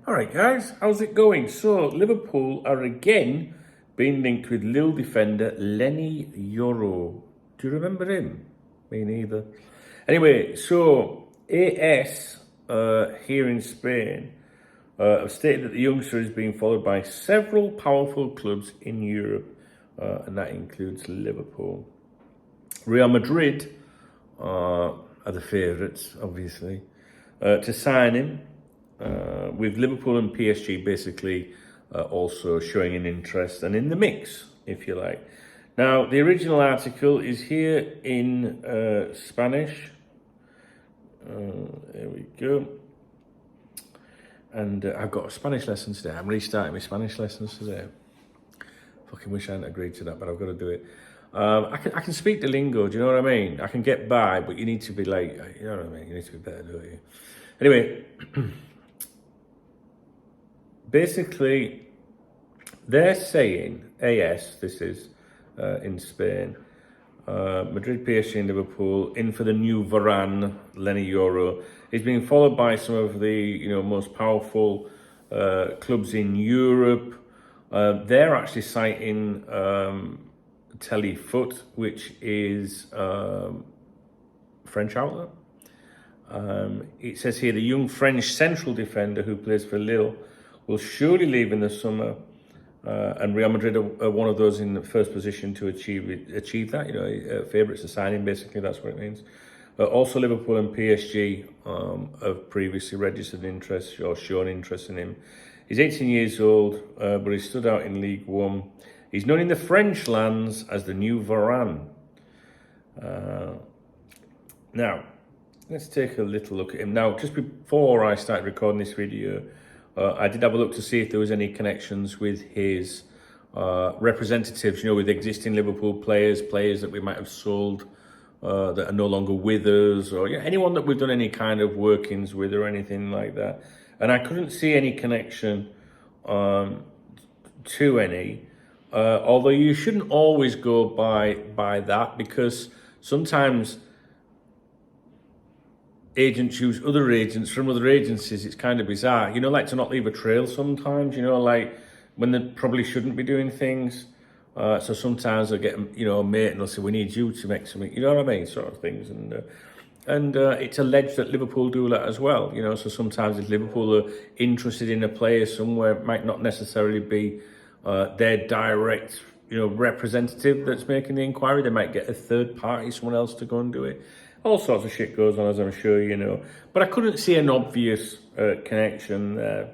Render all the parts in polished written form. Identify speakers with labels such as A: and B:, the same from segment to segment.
A: All right, guys, how's it going? So, Liverpool are again being linked with Lille defender Lenny Yoro. Do you remember him? Me neither. Anyway, so AS here in Spain have stated that the youngster is being followed by several powerful clubs in Europe, and that includes Liverpool. Real Madrid are the favourites, obviously, to sign him. With Liverpool and PSG basically also showing an interest and in the mix, if you like. Now, the original article is here in Spanish. There we go. And I've got Spanish lessons today. I'm restarting my Spanish lessons today. Fucking wish I hadn't agreed to that, but I've got to do it. I can speak the lingo, do you know what I mean? I can get by, but you need to be like, you know what I mean? You need to be better, don't you? Anyway, basically, they're saying, AS, this is in Spain, Madrid, PSG and Liverpool, in for the new Varane, Lenny Yoro, is being followed by some of the most powerful clubs in Europe. They're actually citing Telefoot, which is French outlet. It says here the young French central defender who plays for Lille will surely leave in the summer, and Real Madrid are one of those in the first position to achieve that. Favourites to sign him, basically, that's what it means. Also, Liverpool and PSG have previously registered interest or shown interest in him. He's 18 years old, but he stood out in League One. He's known in the French lands as the new Varane. Now, let's take a little look at him. Now, just before I started recording this video, I did have a look to see if there was any connections with his representatives, with existing Liverpool players that we might have sold that are no longer with us, or anyone that we've done any kind of workings with or anything like that. And I couldn't see any connection to any, although you shouldn't always go by that, because sometimes agents use other agents from other agencies. It's kind of bizarre, like to not leave a trail sometimes, like when they probably shouldn't be doing things. So sometimes they'll get, a mate and they'll say, we need you to make something, you know what I mean, sort of things. And it's alleged that Liverpool do that as well, so sometimes if Liverpool are interested in a player somewhere, it might not necessarily be their direct, representative that's making the inquiry. They might get a third party, someone else to go and do it. All sorts of shit goes on, as I'm sure you know. But I couldn't see an obvious connection there.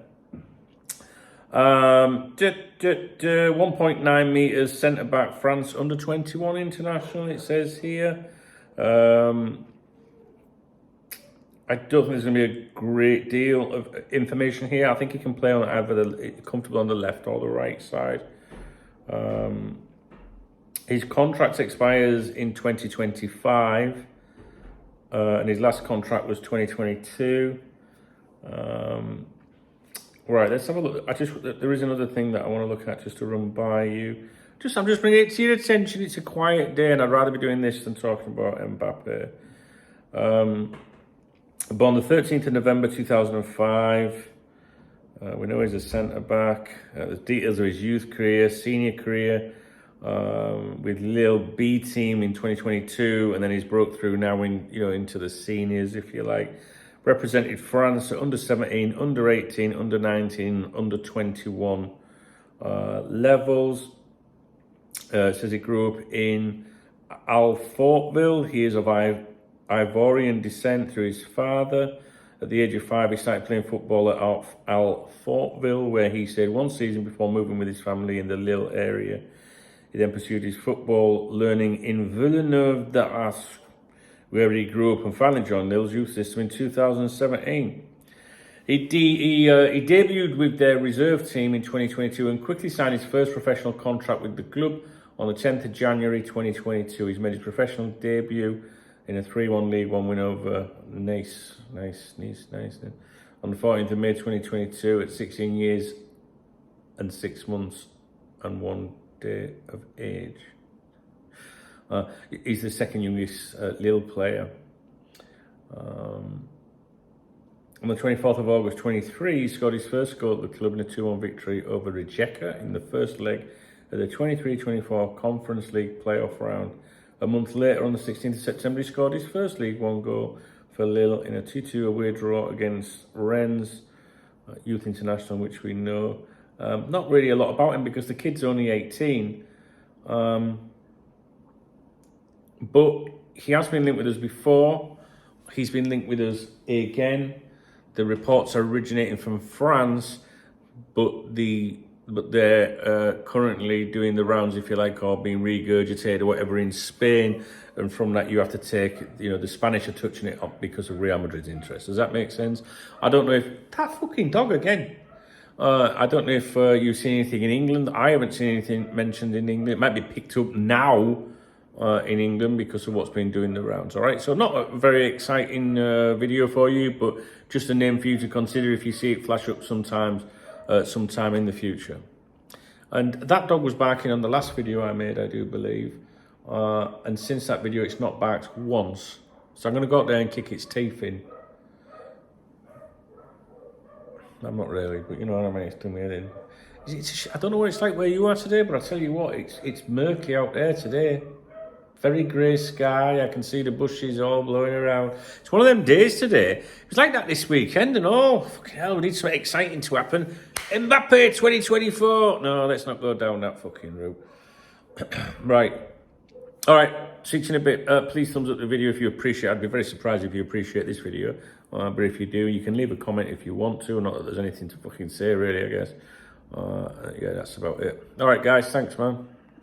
A: 1.9 metres, centre-back, France, under 21 international, it says here. I don't think there's going to be a great deal of information here. I think he can play on either comfortable on the left or the right side. His contract expires in 2025. And his last contract was 2022. Right, let's have a look. There is another thing that I want to look at just to run by you. I'm just bringing it to your attention. It's a quiet day, and I'd rather be doing this than talking about Mbappe. Born the 13th of November 2005. We know he's a centre back. The details of his youth career, senior career. With Lille B team in 2022, and then he's broke through now into the seniors, if you like. Represented France at under 17, under 18, under 19, under 21 levels. It says he grew up in Alfortville. He is of Ivorian descent through his father. At the age of 5, he started playing football at Alfortville, where he stayed one season before moving with his family in the Lille area. He then pursued his football learning in Villeneuve-d'Ascq, where he grew up, and finally joined Lille's youth system in 2017. He debuted with their reserve team in 2022 and quickly signed his first professional contract with the club on the 10th of January 2022. He's made his professional debut in a 3-1 League One win over Nice on the 14th of May 2022 at 16 years and 6 months and 1 day of age. He's the second youngest Lille player. On the 24th of August 23, he scored his first goal at the club in a 2-1 victory over Rijeka in the first leg of the 23-24 Conference League playoff round. A month later, on the 16th of September, he scored his first League One goal for Lille in a 2-2 away draw against Rennes Youth International, which we know. Not really a lot about him because the kid's only 18. But he has been linked with us before. He's been linked with us again. The reports are originating from France, but they're currently doing the rounds, if you like, or being regurgitated or whatever in Spain. And from that, you have to take, the Spanish are touching it up because of Real Madrid's interest. Does that make sense? I don't know if that fucking dog again. I don't know if you've seen anything in England. I haven't seen anything mentioned in England. It might be picked up now in England because of what's been doing the rounds. All right, so not a very exciting video for you, but just a name for you to consider if you see it flash up sometime in the future. And that dog was barking on the last video I made, I do believe. And since that video, it's not barked once. So I'm going to go out there and kick its teeth in. I'm not really, but you know what I mean, it's done me in. I don't know what it's like where you are today, but I tell you what, it's murky out there today. Very grey sky, I can see the bushes all blowing around. It's one of them days today. It was like that this weekend, and fucking hell, we need something exciting to happen. Mbappe 2024. No, let's not go down that fucking route. Right. All right, see you in a bit. Please thumbs up the video if you appreciate it. I'd be very surprised if you appreciate this video. But if you do, you can leave a comment if you want to. Not that there's anything to fucking say, really, I guess. Yeah, that's about it. All right, guys, thanks, man.